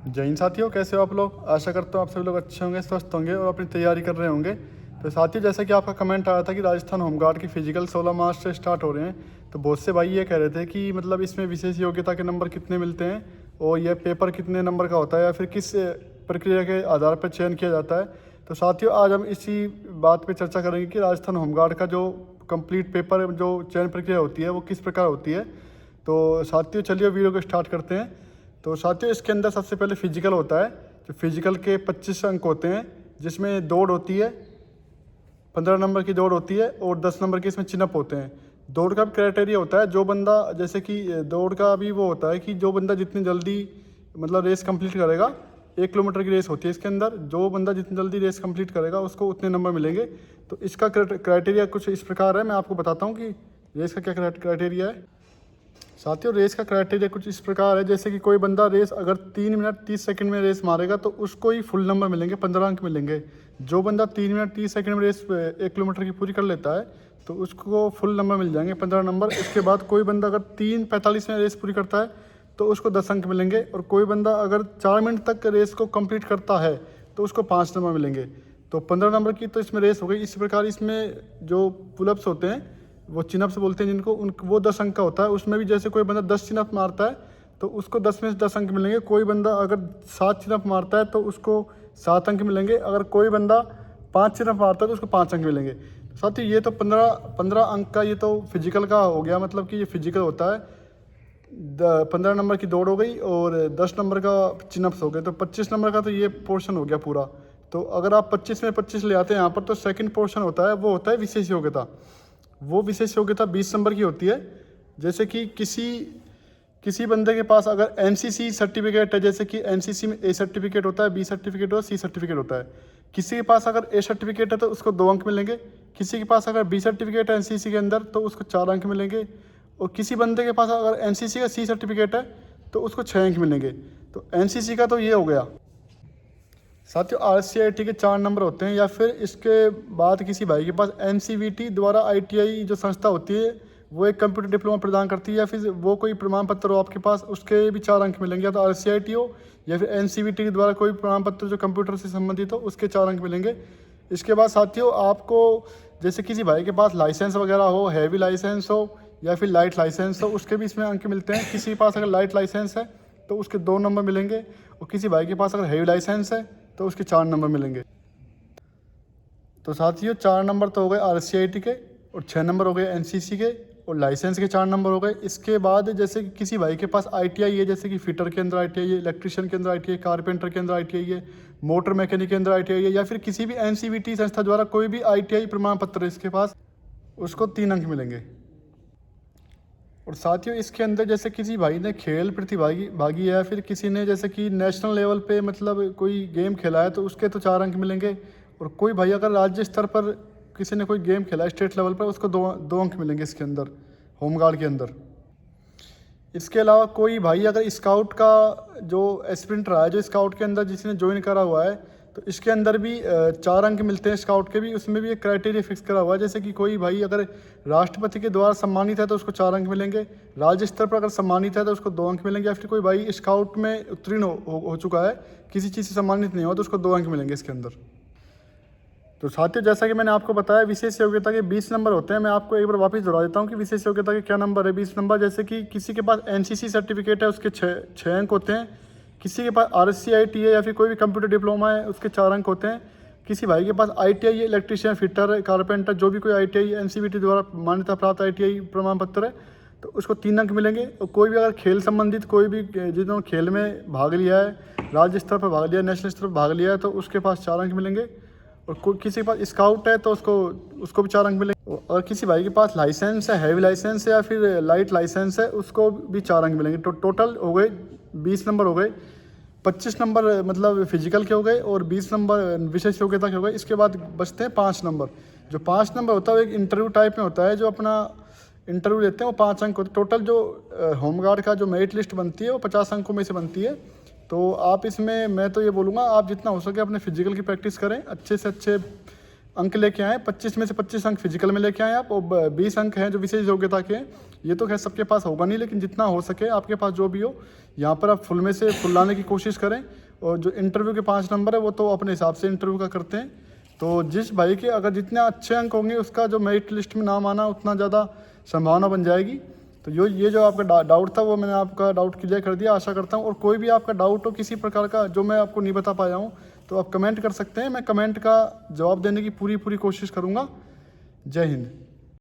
जय हिंद साथियों, कैसे हो आप लोग। आशा करता हूँ आप सभी लोग अच्छे होंगे, स्वस्थ होंगे और अपनी तैयारी कर रहे होंगे। तो साथियों, जैसा कि आपका कमेंट आया था कि राजस्थान होमगार्ड की फिजिकल 16 मार्च से स्टार्ट हो रहे हैं, तो बहुत से भाई ये कह रहे थे कि मतलब इसमें विशेष योग्यता के नंबर कितने मिलते हैं और यह पेपर कितने नंबर का होता है या फिर किस प्रक्रिया के आधार पर चयन किया जाता है। तो साथियों, आज हम इसी बात पर चर्चा करेंगे कि राजस्थान होमगार्ड का जो कंप्लीट पेपर जो चयन प्रक्रिया होती है वो किस प्रकार होती है। तो साथियों, चलिए वीडियो को स्टार्ट करते हैं। तो साथियों, इसके अंदर सबसे पहले फिजिकल होता है। जो फिजिकल के 25 अंक होते हैं, जिसमें दौड़ होती है, 15 नंबर की दौड़ होती है और 10 नंबर के इसमें चिनअप होते हैं। दौड़ का भी क्राइटेरिया होता है, जो बंदा जैसे कि दौड़ का भी वो होता है कि जो बंदा जितनी जल्दी मतलब रेस कंप्लीट करेगा, 1 किलोमीटर की रेस होती है इसके अंदर, जो बंदा जितनी जल्दी रेस कंप्लीट करेगा उसको उतने नंबर मिलेंगे। तो इसका क्राइटेरिया कुछ इस प्रकार है, मैं आपको बताता हूँ कि रेस का क्या क्राइटेरिया है। साथियों, रेस का क्राइटेरिया कुछ इस प्रकार है, जैसे कि कोई बंदा रेस अगर 3 मिनट 30 सेकंड में रेस मारेगा तो उसको ही फुल नंबर मिलेंगे, 15 अंक मिलेंगे। जो बंदा 3 मिनट 30 सेकंड में रेस 1 किलोमीटर की पूरी कर लेता है तो उसको फुल नंबर मिल जाएंगे, 15 नंबर। इसके बाद कोई बंदा अगर 3:45 में रेस पूरी करता है तो उसको 10 अंक मिलेंगे, और कोई बंदा अगर 4 मिनट तक रेस को कंप्लीट करता है तो उसको 5 नंबर मिलेंगे। तो 15 नंबर की तो इसमें रेस हो गई। इस प्रकार इसमें जो पुलअप्स होते हैं, वो चिनअप्स बोलते हैं जिनको, उन वो 10 अंक का होता है। उसमें भी जैसे कोई बंदा 10 चिनअप मारता है तो उसको 10 में से 10 अंक मिलेंगे। कोई बंदा अगर 7 चिनअप मारता है तो उसको 7 अंक मिलेंगे। अगर कोई बंदा 5 चिनअप मारता है तो उसको 5 अंक मिलेंगे। साथ ही ये तो 15 अंक का ये तो फिजिकल का हो गया, मतलब कि ये फिजिकल होता है। 15 नंबर की दौड़ हो गई और 10 नंबर का चिनअप्स हो गए, तो 25 नंबर का तो ये पोर्शन हो गया पूरा। तो अगर आप 25 में 25 ले आते हैं यहाँ पर, तो सेकंड पोर्शन होता है, वो होता है विशेष योग्यता। वो विशेष योग्यता 20 नंबर की होती है। जैसे कि किसी बंदे के पास अगर एनसीसी सर्टिफिकेट है, जैसे कि एनसीसी में ए सर्टिफिकेट होता है, बी सर्टिफिकेट होता है, सी सर्टिफिकेट होता है। किसी के पास अगर ए सर्टिफिकेट है तो उसको 2 अंक मिलेंगे। किसी के पास अगर बी सर्टिफिकेट है एनसीसी के अंदर तो उसको 4 अंक मिलेंगे। और किसी बंदे के पास अगर एनसीसी का सी सर्टिफिकेट है तो उसको 6 अंक मिलेंगे। तो एनसीसी का तो ये हो गया। साथियों, आरसीआईटी के 4 नंबर होते हैं, या फिर इसके बाद किसी भाई के पास एनसीवीटी द्वारा आईटीआई जो संस्था होती है वो एक कंप्यूटर डिप्लोमा प्रदान करती है, या फिर वो कोई प्रमाण पत्र हो आपके पास, उसके भी 4 अंक मिलेंगे। या तो आरसीआईटी हो या फिर एनसीवीटी के द्वारा कोई प्रमाण पत्र जो कंप्यूटर से संबंधित हो, उसके 4 अंक मिलेंगे। इसके बाद साथियों, आपको जैसे किसी भाई के पास लाइसेंस वगैरह हो, हैवी लाइसेंस हो या फिर लाइट लाइसेंस हो, उसके भी इसमें अंक मिलते हैं। किसी के पास अगर लाइट लाइसेंस है तो उसके 2 नंबर मिलेंगे, और किसी भाई के पास अगर हैवी लाइसेंस है तो उसके 4 नंबर मिलेंगे। तो साथियों, 4 नंबर तो हो गए आरसीआईटी के, और 6 नंबर हो गए एनसीसी के, और लाइसेंस के 4 नंबर हो गए। इसके बाद जैसे कि किसी भाई के पास आईटीआई है, जैसे कि फिटर के अंदर आईटीआई है, इलेक्ट्रिशियन के अंदर आईटीआई, कारपेंटर के अंदर आईटीआई है, मोटर मैकेनिक के अंदर आईटीआई है, या फिर किसी भी एनसीवीटी संस्था द्वारा कोई भी आईटीआई प्रमाण पत्र है इसके पास, उसको 3 अंक मिलेंगे। और साथियों, इसके अंदर जैसे किसी भाई ने खेल प्रतिभागी भागी है, फिर किसी ने जैसे कि नेशनल लेवल पे मतलब कोई गेम खेला है तो उसके तो 4 अंक मिलेंगे। और कोई भाई अगर राज्य स्तर पर किसी ने कोई गेम खेला है स्टेट लेवल पर, उसको दो अंक मिलेंगे इसके अंदर, होमगार्ड के अंदर। इसके अलावा कोई भाई अगर स्काउट का जो एस्पिरेंट रहा है, जो स्काउट के अंदर जिसने ज्वाइन करा हुआ है, तो इसके अंदर भी 4 अंक मिलते हैं स्काउट के भी। उसमें भी एक क्राइटेरिया फिक्स करा हुआ है, जैसे कि कोई भाई अगर राष्ट्रपति के द्वारा सम्मानित है तो उसको 4 अंक मिलेंगे, राज्य स्तर पर अगर सम्मानित है तो उसको 2 अंक मिलेंगे, या फिर कोई भाई स्काउट में उत्तीर्ण हो चुका है, किसी चीज़ से सम्मानित नहीं हुआ, तो उसको 2 अंक मिलेंगे इसके अंदर। तो साथियों, जैसा कि मैंने आपको बताया, विशेष योग्यता के 20 नंबर होते हैं। मैं आपको एक बार वापस दोहरा देता हूँ कि विशेष योग्यता के क्या नंबर है। 20 नंबर, जैसे कि किसी के पास एनसीसी सर्टिफिकेट है उसके 6 अंक होते हैं। किसी के पास आरसीआईटी है या फिर कोई भी कंप्यूटर डिप्लोमा है उसके 4 अंक होते हैं। किसी भाई के पास आईटीआई है, इलेक्ट्रिशियन, फिटर, कारपेंटर, जो भी कोई आईटीआई एनसीवीटी द्वारा मान्यता प्राप्त आईटीआई प्रमाण पत्र है, तो उसको 3 अंक मिलेंगे। और कोई भी अगर खेल संबंधित कोई भी जिन्होंने खेल में भाग लिया है, राज्य स्तर पर भाग लिया, नेशनल स्तर पर भाग लिया है, तो उसके पास 4 अंक मिलेंगे। और किसी के पास स्काउट है तो उसको भी 4 अंक मिलेंगे। और किसी भाई के पास लाइसेंस है, हैवी लाइसेंस है या फिर लाइट लाइसेंस है, उसको भी 4 अंक मिलेंगे। तो टोटल हो गए 20 नंबर हो गए। 25 नंबर मतलब फिजिकल के हो गए और 20 नंबर विशेष योग्यता के हो गए। इसके बाद बचते हैं 5 नंबर। जो 5 नंबर होता है वो एक इंटरव्यू टाइप में होता है, जो अपना इंटरव्यू लेते हैं, वो 5 अंक होते हैं। टोटल जो होमगार्ड का जो मेरिट लिस्ट बनती है वो 50 अंकों में से बनती है। तो आप इसमें, मैं तो ये बोलूँगा, आप जितना हो सके अपने फिजिकल की प्रैक्टिस करें, अच्छे से अच्छे अंक लेके आए, 25 में से 25 अंक फिजिकल में लेके आए आप, और 20 अंक हैं जो विशेष योग्यता के हैं। ये तो खैर सबके पास होगा नहीं, लेकिन जितना हो सके आपके पास जो भी हो, यहाँ पर आप फुल में से फुल लाने की कोशिश करें। और जो इंटरव्यू के 5 नंबर है वो तो अपने हिसाब से इंटरव्यू का करते हैं। तो जिस भाई के अगर जितने अच्छे अंक होंगे उसका जो मेरिट लिस्ट में नाम आना उतना ज़्यादा संभावना बन जाएगी। तो ये जो आपका डाउट था वो मैंने आपका डाउट क्लियर कर दिया, आशा करता हूँ। और कोई भी आपका डाउट हो किसी प्रकार का जो मैं आपको नहीं बता पाया हूँ तो आप कमेंट कर सकते हैं, मैं कमेंट का जवाब देने की पूरी कोशिश करूँगा। जय हिंद।